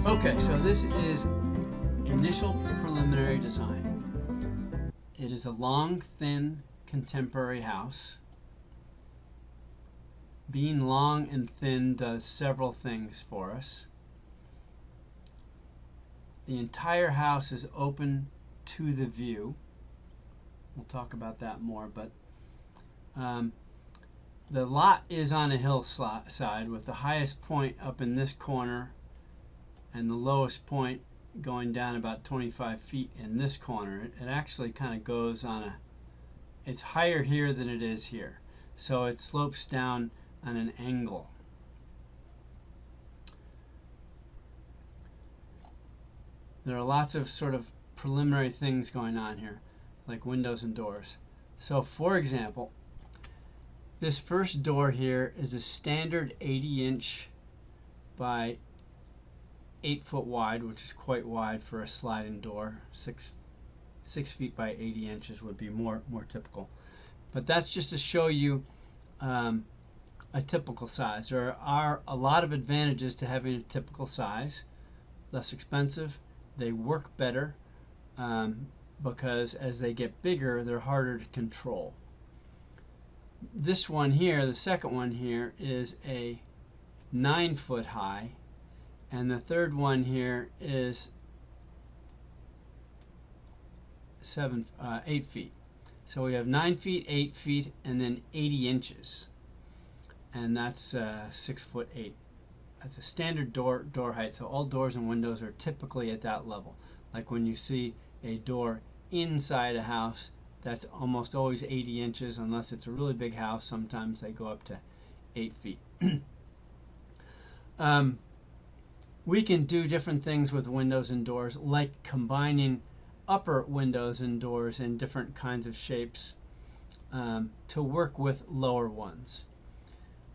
Okay, so this is initial preliminary design. It is a long, thin, contemporary house. Being long and thin does several things for us. The entire house is open to the view. We'll talk about that more, but the lot is on a hillside with the highest point up in this corner and the lowest point going down about 25 feet in this corner. It actually kind of goes on it's higher here than it is here. So it slopes down on an angle. There are lots of sort of preliminary things going on here, like windows and doors. So for example, this first door here is a standard 80-inch by 8 foot wide, which is quite wide for a sliding door. 6 feet by 80 inches would be more typical. But that's just to show you a typical size. There are a lot of advantages to having a typical size. Less expensive. They work better because as they get bigger, they're harder to control. This one here, the second one here, is a 9 foot high, and the third one here is 8 feet. So we have 9 feet, 8 feet, and then 80 inches, and that's 6 foot 8. That's a standard door height. So all doors and windows are typically at that level. Like when you see a door inside a house, that's almost always 80 inches, unless it's a really big house. Sometimes they go up to 8 feet. We can do different things with windows and doors, like combining upper windows and doors in different kinds of shapes to work with lower ones.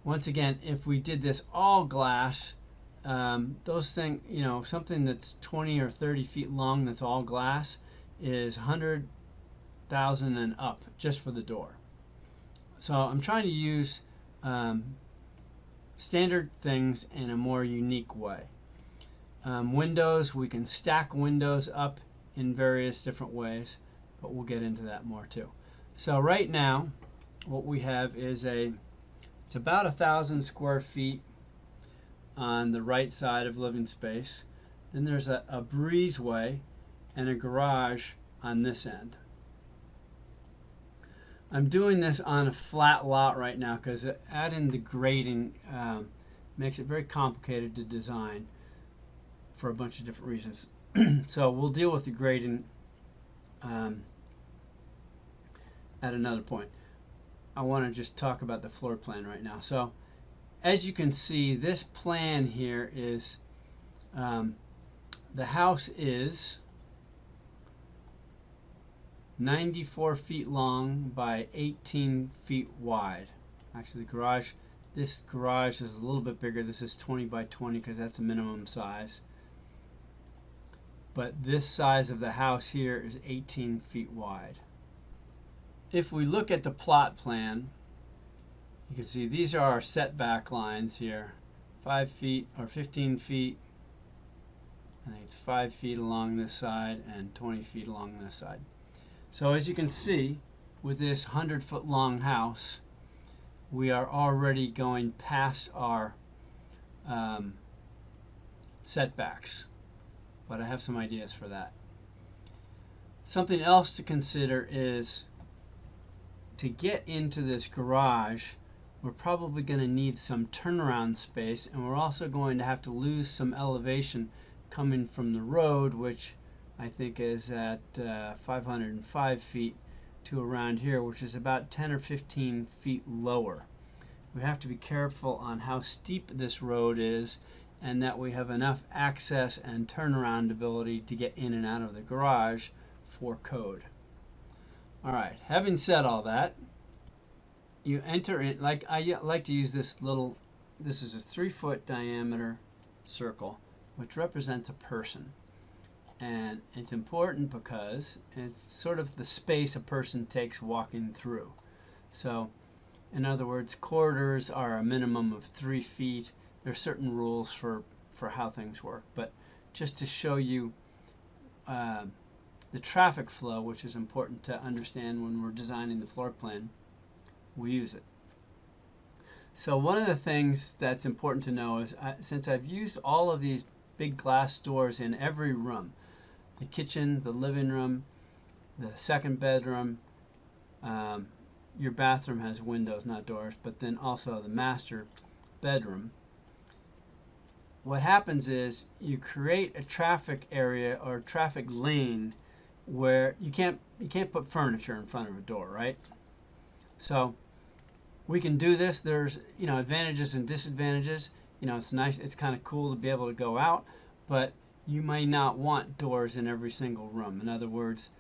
Once again, if we did this all glass, those things, something that's 20 or 30 feet long that's all glass is 100,000 and up just for the door. So I'm trying to use standard things in a more unique way. Windows, we can stack windows up in various different ways, but we'll get into that more too. So right now, what we have is it's about 1,000 square feet on the right side of living space. Then there's a breezeway and a garage on this end. I'm doing this on a flat lot right now because adding the grading makes it very complicated to design for a bunch of different reasons. So we'll deal with the grading at another point. I want to just talk about the floor plan right now. So as you can see, this plan here is the house is 94 feet long by 18 feet wide. Actually, this garage is a little bit bigger. This is 20 by 20 because that's a minimum size. But this size of the house here is 18 feet wide. If we look at the plot plan, you can see these are our setback lines here. 5 feet or 15 feet. I think it's 5 feet along this side and 20 feet along this side. So as you can see, with this 100-foot long house, we are already going past our setbacks. But I have some ideas for that. Something else to consider is to get into this garage, we're probably going to need some turnaround space, and we're also going to have to lose some elevation coming from the road, which I think is at 505 feet to around here, which is about 10 or 15 feet lower. We have to be careful on how steep this road is and that we have enough access and turnaround ability to get in and out of the garage for code. Alright, having said all that, you enter in, I like to use this is a 3-foot diameter circle, which represents a person. And it's important because it's sort of the space a person takes walking through. So, in other words, corridors are a minimum of 3 feet. There are certain rules for how things work, but just to show you the traffic flow, which is important to understand when we're designing the floor plan, we'll use it. So one of the things that's important to know is since I've used all of these big glass doors in every room, the kitchen, the living room, the second bedroom, your bathroom has windows, not doors, but then also the master bedroom. What happens is you create a traffic area or traffic lane where you can't put furniture in front of a door, right? So we can do this. There's advantages and disadvantages. It's nice. It's kind of cool to be able to go out, but you may not want doors in every single room. In other words,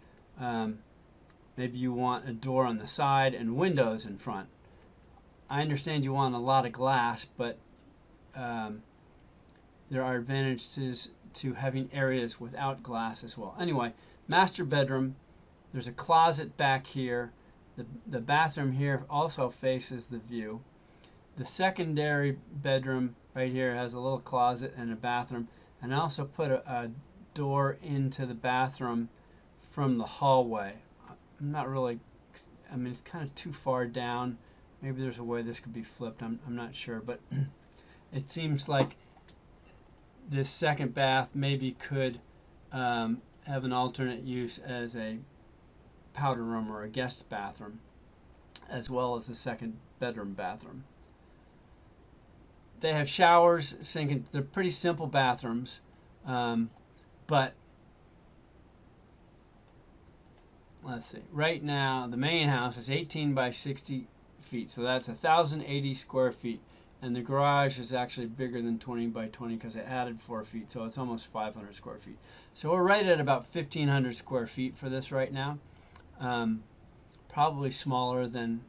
maybe you want a door on the side and windows in front. I understand you want a lot of glass, but there are advantages to having areas without glass as well. Anyway, master bedroom, there's a closet back here. The bathroom here also faces the view. The secondary bedroom right here has a little closet and a bathroom, and I also put a door into the bathroom from the hallway. I'm not really, it's kind of too far down. Maybe there's a way this could be flipped. I'm not sure, but it seems like this second bath maybe could have an alternate use as a powder room or a guest bathroom, as well as the second bedroom bathroom. They have showers, sink. They're pretty simple bathrooms, but let's see. Right now, the main house is 18 by 60 feet, so that's 1,080 square feet. And the garage is actually bigger than 20 by 20 because I added 4 feet, so it's almost 500 square feet. So we're right at about 1,500 square feet for this right now. Probably smaller than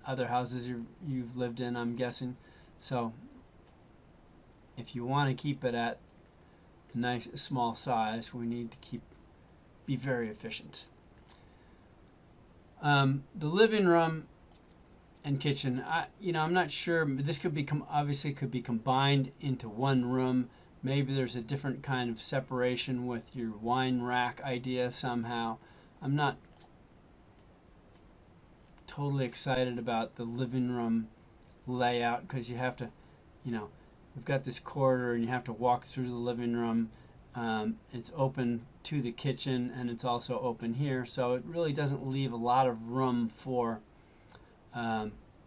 other houses you've lived in, I'm guessing. So if you want to keep it at a nice small size, we need to be very efficient. The living room and kitchen, I'm not sure. This could be obviously could be combined into one room. Maybe there's a different kind of separation with your wine rack idea somehow. I'm not totally excited about the living room layout because you have to, we've got this corridor and you have to walk through the living room. It's open to the kitchen and it's also open here, so it really doesn't leave a lot of room for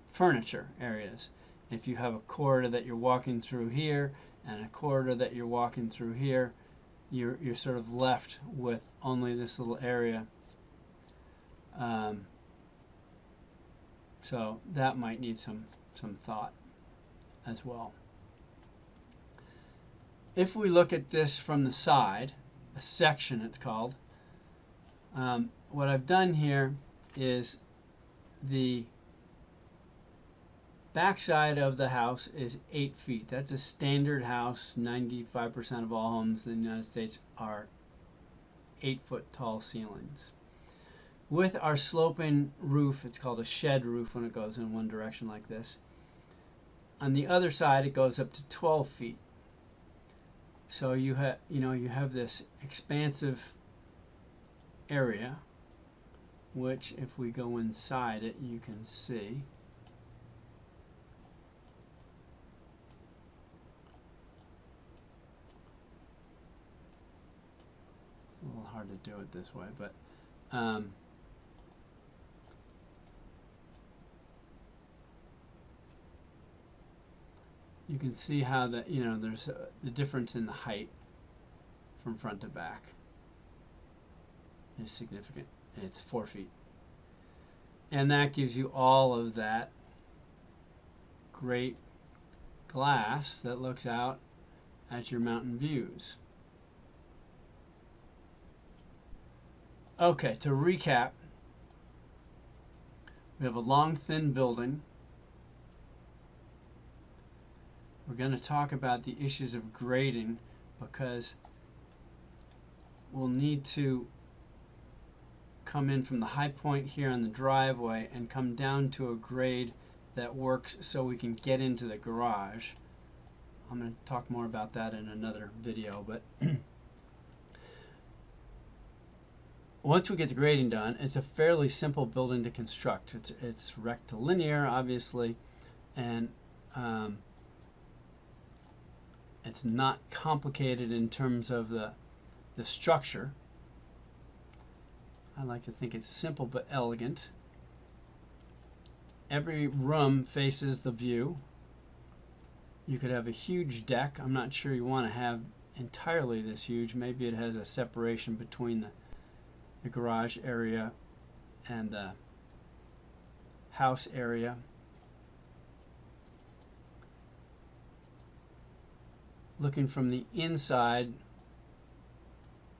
furniture areas. If you have a corridor that you're walking through here and a corridor that you're walking through here, you're sort of left with only this little area. So that might need some thought as well. If we look at this from the side, a section it's called, what I've done here is the backside of the house is 8 feet. That's a standard house. 95% of all homes in the United States are 8-foot tall ceilings. With our sloping roof, it's called a shed roof when it goes in one direction like this. On the other side, it goes up to 12 feet. So you have this expansive area, which if we go inside it, you can see. A little hard to do it this way, but you can see how there's the difference in the height from front to back is significant. It's 4 feet, and that gives you all of that great glass that looks out at your mountain views. Okay, to recap, we have a long, thin building. We're going to talk about the issues of grading because we'll need to come in from the high point here on the driveway and come down to a grade that works so we can get into the garage. I'm going to talk more about that in another video, but once we get the grading done, it's a fairly simple building to construct. It's rectilinear, obviously, and it's not complicated in terms of the structure. I like to think it's simple but elegant. Every room faces the view. You could have a huge deck. I'm not sure you want to have entirely this huge. Maybe it has a separation between the garage area and the house area. Looking from the inside,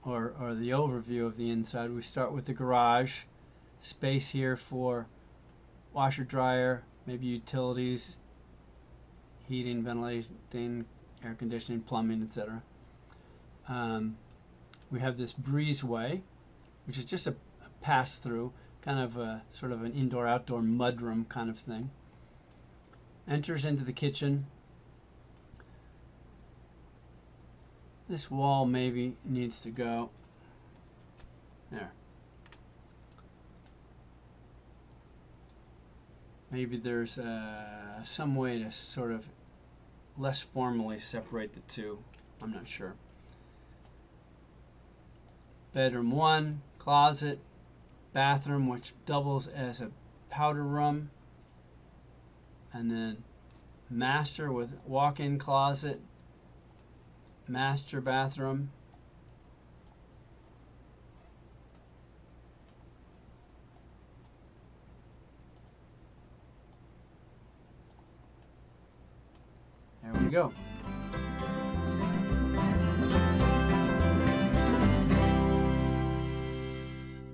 or the overview of the inside, we start with the garage. Space here for washer, dryer, maybe utilities, heating, ventilation, air conditioning, plumbing, etc. We have this breezeway, which is just a pass-through, kind of a sort of an indoor-outdoor mudroom kind of thing. Enters into the kitchen. This wall maybe needs to go there. Maybe there's some way to sort of less formally separate the two. I'm not sure. Bedroom 1, closet, bathroom, which doubles as a powder room, and then master with walk-in closet, master bathroom, there we go.